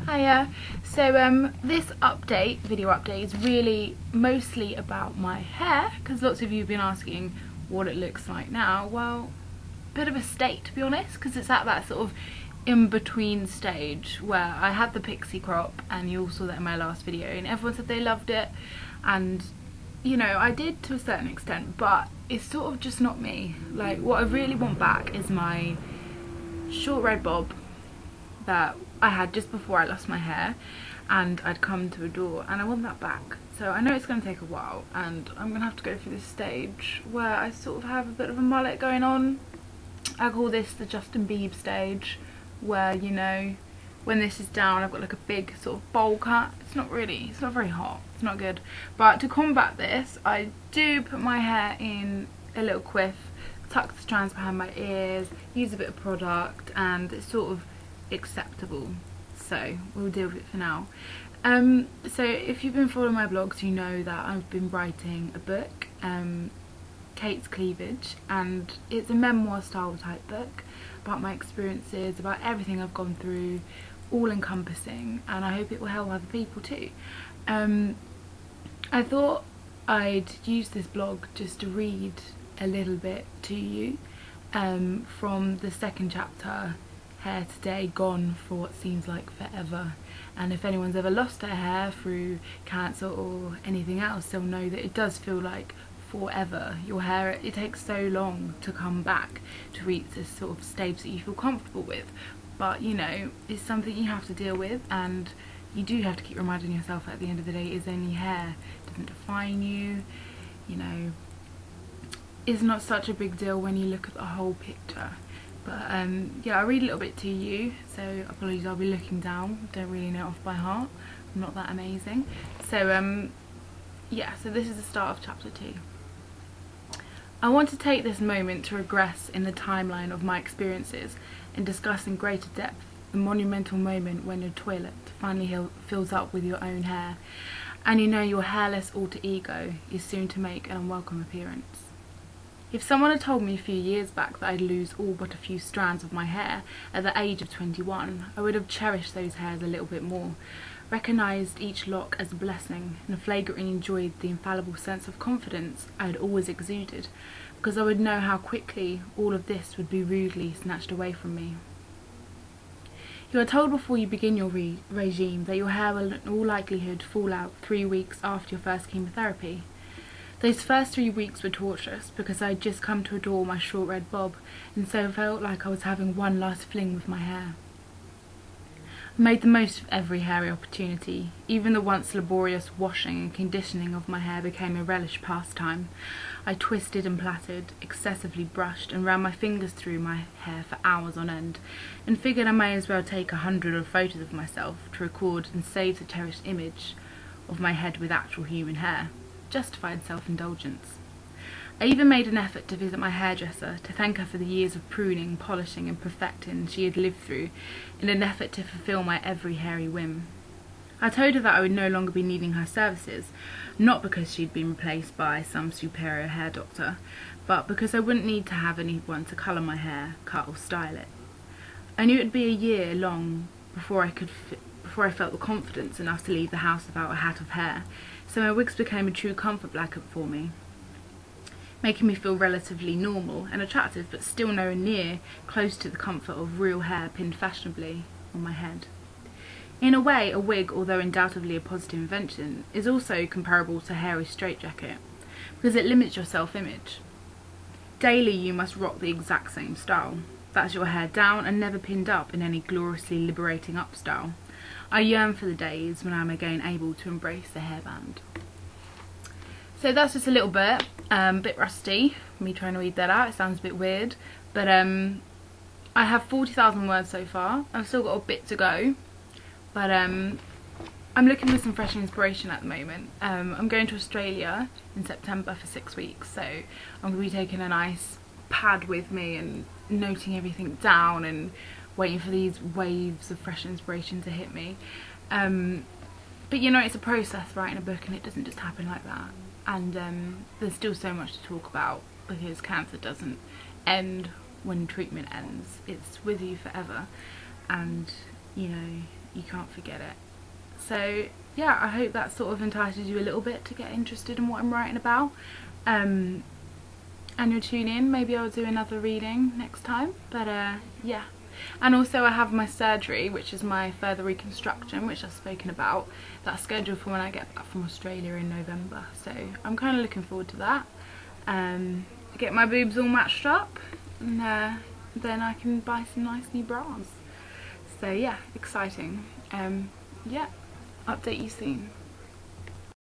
Hiya. So this video update is really mostly about my hair, because lots of you have been asking what it looks like now. Well, bit of a state, to be honest, because it's at that sort of in-between stage where I had the pixie crop, and you all saw that in my last video, and everyone said they loved it, and you know, I did to a certain extent, but it's sort of just not me. Like, what I really want back is my short red bob that I had just before I lost my hair and I'd come to adore, and I want that back. So I know it's going to take a while, and I'm going to have to go through this stage where I sort of have a bit of a mullet going on. I call this the Justin Bieber stage, where, you know, when this is down I've got like a big sort of bowl cut. It's not very hot, it's not good. But to combat this, I do put my hair in a little quiff, tuck the strands behind my ears, use a bit of product, and it's sort of acceptable, so we'll deal with it for now. So if you've been following my blogs, you know that I've been writing a book, Kate's Cleavage, and it's a memoir style type book about my experiences, about everything I've gone through, all encompassing, and I hope it will help other people too. I thought I'd use this blog just to read a little bit to you from the second chapter, Hair Today, Gone for What Seems Like Forever. And if anyone's ever lost their hair through cancer or anything else, they'll know that it does feel like forever. Your hair, it takes so long to come back to reach this sort of stage that you feel comfortable with, but you know, it's something you have to deal with, and you do have to keep reminding yourself at the end of the day, is only hair, it doesn't define you, you know, it's not such a big deal when you look at the whole picture. But yeah, I'll read a little bit to you, so apologies, I'll be looking down, don't really know it off by heart, I'm not that amazing. So yeah, so this is the start of chapter 2. I want to take this moment to regress in the timeline of my experiences and discuss in greater depth the monumental moment when your toilet finally fills up with your own hair, and you know your hairless alter ego is soon to make an unwelcome appearance. If someone had told me a few years back that I'd lose all but a few strands of my hair at the age of 21, I would have cherished those hairs a little bit more, recognised each lock as a blessing, and flagrantly enjoyed the infallible sense of confidence I had always exuded, because I would know how quickly all of this would be rudely snatched away from me. You are told before you begin your regime that your hair will in all likelihood fall out 3 weeks after your first chemotherapy. Those first 3 weeks were torturous, because I had just come to adore my short red bob, and so felt like I was having one last fling with my hair. I made the most of every hairy opportunity. Even the once laborious washing and conditioning of my hair became a relish pastime. I twisted and plaited, excessively brushed, and ran my fingers through my hair for hours on end, and figured I may as well take 100 photos of myself to record and save the cherished image of my head with actual human hair. Justified self-indulgence. I even made an effort to visit my hairdresser to thank her for the years of pruning, polishing and perfecting she had lived through, in an effort to fulfil my every hairy whim. I told her that I would no longer be needing her services, not because she'd been replaced by some superior hair doctor, but because I wouldn't need to have anyone to colour my hair, cut or style it. I knew it would be a year long before I felt the confidence enough to leave the house without a hat of hair, so my wigs became a true comfort blanket for me, making me feel relatively normal and attractive, but still nowhere near close to the comfort of real hair pinned fashionably on my head. In a way, a wig, although undoubtedly a positive invention, is also comparable to a hairy straitjacket, because it limits your self-image. Daily you must rock the exact same style. That's your hair down and never pinned up in any gloriously liberating up style. I yearn for the days when I'm again able to embrace the hairband. So that's just a little bit rusty, me trying to read that out, it sounds a bit weird, but I have 40,000 words so far. I've still got a bit to go, but I'm looking for some fresh inspiration at the moment. I'm going to Australia in September for 6 weeks, so I'm going to be taking a nice pad with me and noting everything down and waiting for these waves of fresh inspiration to hit me. But you know, it's a process writing a book, and it doesn't just happen like that. And there's still so much to talk about, because cancer doesn't end when treatment ends. It's with you forever, and you know, you can't forget it. So yeah, I hope that sort of entices you a little bit to get interested in what I'm writing about. And you'll tune in. Maybe I'll do another reading next time, but yeah. And also I have my surgery, which is my further reconstruction, which I've spoken about. That's scheduled for when I get back from Australia in November, so I'm kind of looking forward to that. Get my boobs all matched up, and then I can buy some nice new bras. So yeah, exciting. Yeah, update you soon.